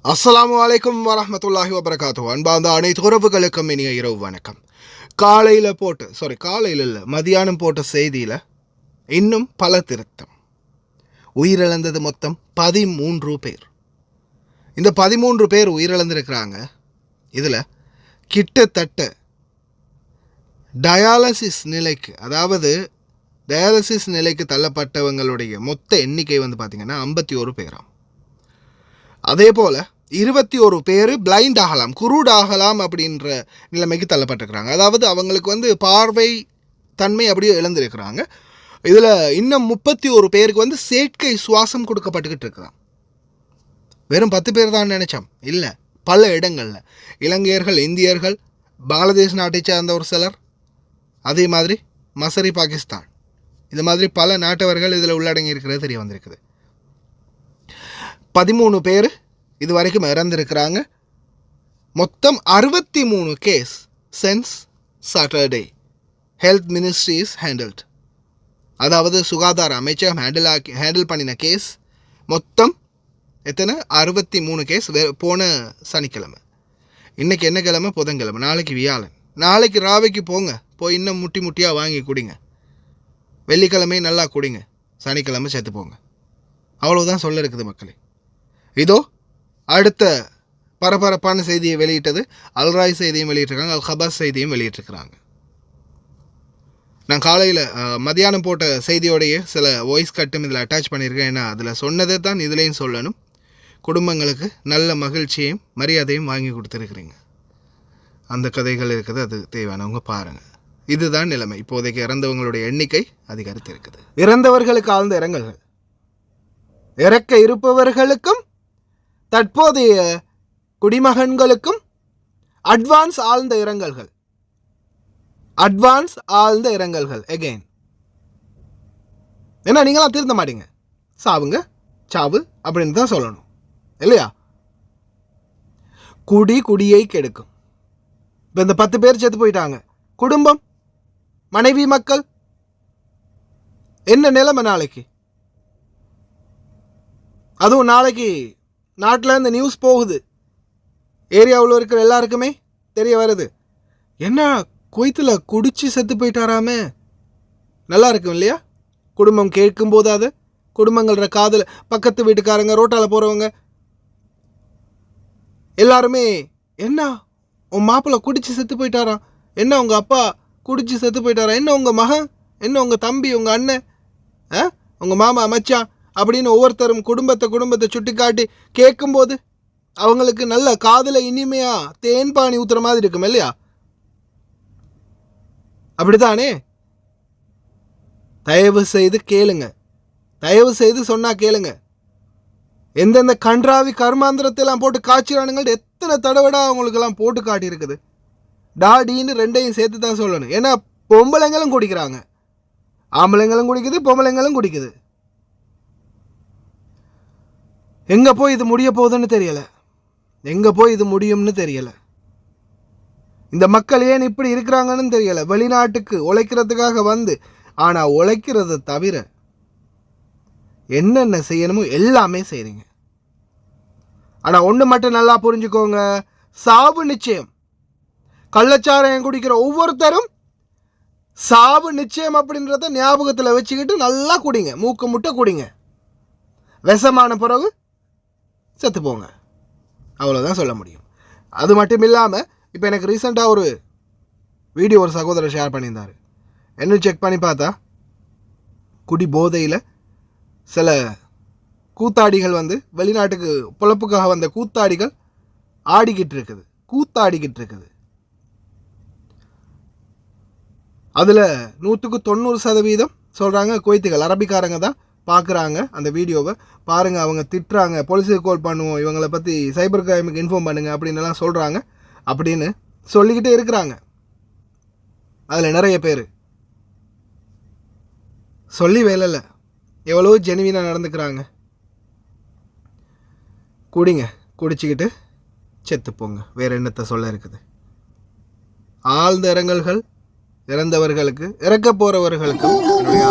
அஸ்ஸலாமு அலைக்கும் வரஹ்மத்துல்லாஹி வபரகாத்து. அன்பார்ந்த அனைத்து உறவுகளுக்கும் இனிய இரவு வணக்கம். மதியானம் போட்ட செய்தியில் இன்னும் பல திருத்தம். உயிரிழந்தது மொத்தம் 13 பேர். இந்த 13 பேர் உயிரிழந்திருக்கிறாங்க. இதில் கிட்டத்தட்ட டயாலிசிஸ் நிலைக்கு தள்ளப்பட்டவங்களுடைய மொத்த எண்ணிக்கை பார்த்திங்கன்னா 51 பேராம். அதே போல் 21 பேர் பிளைண்ட் ஆகலாம், குருடாகலாம் அப்படின்ற நிலைமைக்கு தள்ளப்பட்டிருக்கிறாங்க. அதாவது அவங்களுக்கு பார்வை தன்மை அப்படியே இழந்திருக்கிறாங்க. இதில் இன்னும் 31 பேருக்கு செயற்கை சுவாசம் கொடுக்கப்பட்டுக்கிட்டு இருக்கிறான். வெறும் 10 பேர் தான் நினைச்சோம், இல்லை, பல இடங்களில் இலங்கையர்கள், இந்தியர்கள், பங்களாதேஷ் நாட்டை சேர்ந்த ஒரு சிலர், அதே மாதிரி மசரி, பாகிஸ்தான், இது மாதிரி பல நாட்டவர்கள் இதில் உள்ளடங்கி இருக்கிறது தெரிய வந்திருக்குது. 13 பேர் இது வரைக்கும் இறந்திருக்கிறாங்க. மொத்தம் 63 case since Saturday health ministry is handled. அதாவது சுகாதார அமைச்சகம் ஹேண்டில் பண்ணின கேஸ் மொத்தம் எத்தனை? 63 கேஸ். போன சனிக்கிழமை, இன்றைக்கி என்ன கிழமை? புதன்கிழமை. நாளைக்கு வியாழன். நாளைக்கு ராவைக்கு போங்க, போய் இன்னும் முட்டியாக வாங்கி குடிங்க. வெள்ளிக்கிழமை நல்லா குடிங்க, சனிக்கிழமை செத்து போங்க. அவ்வளோதான் சொல்ல இருக்குது மக்களே. இதோ அடுத்த பரபரப்பான செய்தியை வெளியிட்டது அல்ராய் செய்தியும் வெளியிட்டிருக்காங்க, அல் ஹபாஸ் செய்தியும் வெளியிட்டிருக்கிறாங்க. நான் காலையில் மதியானம் போட்ட செய்தியோடைய சில வாய்ஸ் கட்டும் இதில் அட்டாச் பண்ணியிருக்கேன். ஏன்னா அதில் சொன்னதை தான் இதுலேயும் சொல்லணும். குடும்பங்களுக்கு நல்ல மகிழ்ச்சியையும் மரியாதையும் வாங்கி கொடுத்துருக்குறீங்க. அந்த கதைகள் இருக்குது, அது தேவையானவங்க பாருங்கள். இதுதான் நிலைமை. இப்போதைக்கு இறந்தவங்களுடைய எண்ணிக்கை அதிகரித்து இருக்குது. இறந்தவர்களுக்கு ஆழ்ந்த இரங்கல்கள். இறக்க இருப்பவர்களுக்கும் தற்போதைய குடிமகன்களுக்கும் அட்வான்ஸ் ஆழ்ந்த இரங்கல்கள் எகெயின். ஏன்னா நீங்களாம் திருந்த மாட்டீங்க. சாவு அப்படின்னு தான் சொல்லணும், இல்லையா? குடியை கெடுக்கும். இப்போ இந்த 10 பேர் செத்து போயிட்டாங்க. குடும்பம், மனைவி, மக்கள் என்ன நிலைமை நாளைக்கு? அதுவும் நாளைக்கு நாட்டில் இந்த நியூஸ் போகுது, ஏரியாவில் இருக்கிற எல்லாருக்குமே தெரிய வருது. என்ன குவைத்தில் குடிச்சு செத்து போயிட்டாராமே. நல்லா இருக்கும் இல்லையா? குடும்பம் கேட்கும் போதாது, குடும்பங்களோட காதில் பக்கத்து வீட்டுக்காரங்க, ரோட்டால் போகிறவங்க எல்லாருமே, என்ன உன் மாப்பிள்ளை குடிச்சு செத்து போயிட்டாராம், என்ன உங்கள் அப்பா குடிச்சு செத்து போயிட்டாரா, என்ன உங்கள் மகன், என்ன உங்கள் தம்பி, உங்கள் அண்ணன், உங்கள் மாமா, மச்சான் அப்படின்னு ஒவ்வொருத்தரும் குடும்பத்தை சுட்டி காட்டி கேட்கும்போது அவங்களுக்கு நல்ல காதில் இனிமையாக தேன்பானி ஊற்றுற மாதிரி இருக்கும் இல்லையா? அப்படித்தானே? தயவு செய்து கேளுங்க, தயவு செய்து சொன்னால் கேளுங்க. எந்தெந்த கன்றாவி கர்மாந்திரத்தையெல்லாம் போட்டு காய்ச்சிறானுங்கள்ட்ட எத்தனை தடவைடா அவங்களுக்கெல்லாம் போட்டு காட்டியிருக்குது. டாடின்னு ரெண்டையும் சேர்த்து தான் சொல்லணும். ஏன்னா பொம்பளைங்களும் குடிக்கிறாங்க, ஆம்பளைங்களும் குடிக்குது, பொம்பளைங்களும் குடிக்குது. எங்கே போய் இது முடிய போகுதுன்னு தெரியலை, எங்கே போய் இது முடியும்னு தெரியலை. இந்த மக்கள் ஏன் இப்படி இருக்கிறாங்கன்னு தெரியலை. வெளிநாட்டுக்கு உழைக்கிறதுக்காக ஆனால் உழைக்கிறத தவிர என்னென்ன செய்யணுமோ எல்லாமே செய்கிறீங்க. ஆனால் ஒன்று மட்டும் நல்லா புரிஞ்சுக்கோங்க, சாவு நிச்சயம். கள்ளச்சாராயம் குடிக்கிற ஒவ்வொருத்தரும் சாவு நிச்சயம் அப்படின்றத ஞாபகத்தில் வச்சுக்கிட்டு நல்லா குடிங்க, மூக்கு முட்டை குடிங்க. விஷமான பிறகு செத்து போங்க, அவ்வளோதான் சொல்ல முடியும். அது மட்டும் இல்லாமல் இப்போ எனக்கு ரீசெண்டாக ஒரு வீடியோ ஒரு சகோதரர் ஷேர் பண்ணியிருந்தார். என்ன செக் பண்ணி பார்த்தா குடி போதையில் சில கூத்தாடிகள் வெளிநாட்டுக்கு பொழப்புக்காக வந்த கூத்தாடிகள் கூத்தாடிக்கிட்டு இருக்குது. அதில் 100% சொல்கிறாங்க குவைத்துகள், அரபிக்காரங்க தான் பார்க்குறாங்க. அந்த வீடியோவை பாருங்கள், அவங்க திட்டுறாங்க, போலீஸுக்கு கால் பண்ணுவோம், இவங்களை பற்றி சைபர் கிரைமுக்கு இன்ஃபார்ம் பண்ணுங்கள் அப்படின்னுலாம் சொல்கிறாங்க. அப்படின்னு சொல்லிக்கிட்டே இருக்கிறாங்க. அதில் நிறைய பேர் சொல்லி வேலையில் எவ்வளோ ஜெனுவினாக நடந்துக்கிறாங்க. குடிச்சிக்கிட்டு செத்துப்போங்க, வேறு என்னத்தை சொல்ல இருக்குது. ஆழ்ந்த இரங்கல்கள் இறந்தவர்களுக்கு, இறக்க போகிறவர்களுக்கும் என்னுடைய